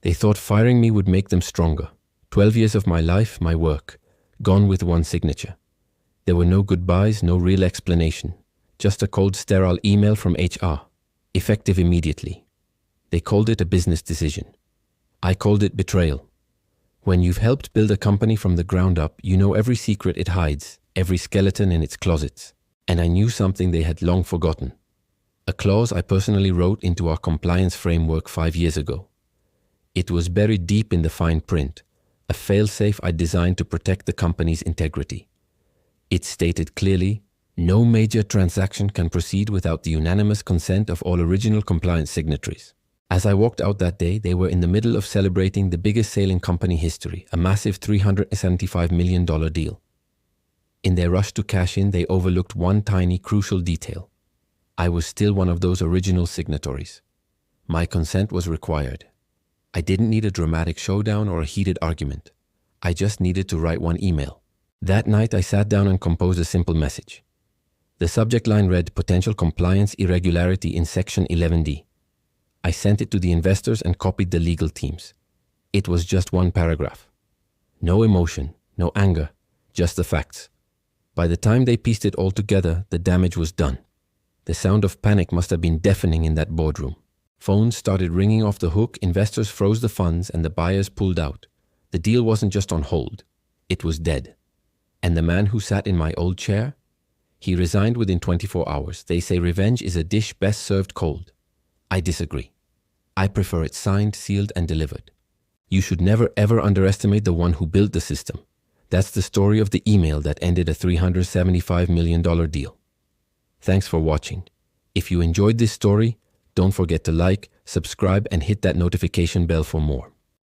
They thought firing me would make them stronger. 12 years of my life, my work, gone with one signature. There were no goodbyes, no real explanation. Just a cold, sterile email from HR, effective immediately. They called it a business decision. I called it betrayal. When you've helped build a company from the ground up, you know every secret it hides, every skeleton in its closets. And I knew something they had long forgotten. A clause I personally wrote into our compliance framework 5 years ago. It was buried deep in the fine print, a fail-safe I designed to protect the company's integrity. It stated clearly, no major transaction can proceed without the unanimous consent of all original compliance signatories. As I walked out that day, they were in the middle of celebrating the biggest sale in company history, a massive $375 million deal. In their rush to cash in, they overlooked one tiny, crucial detail. I was still one of those original signatories. My consent was required. I didn't need a dramatic showdown or a heated argument. I just needed to write one email. That night, I sat down and composed a simple message. The subject line read, Potential Compliance Irregularity in Section 11D. I sent it to the investors and copied the legal teams. It was just one paragraph. No emotion, no anger, just the facts. By the time they pieced it all together, the damage was done. The sound of panic must have been deafening in that boardroom. Phones started ringing off the hook, investors froze the funds, and the buyers pulled out. The deal wasn't just on hold, it was dead. And the man who sat in my old chair? He resigned within 24 hours. They say revenge is a dish best served cold. I disagree. I prefer it signed, sealed, and delivered. You should never ever underestimate the one who built the system. That's the story of the email that ended a $375 million deal. Thanks for watching. If you enjoyed this story, don't forget to like, subscribe, and hit that notification bell for more.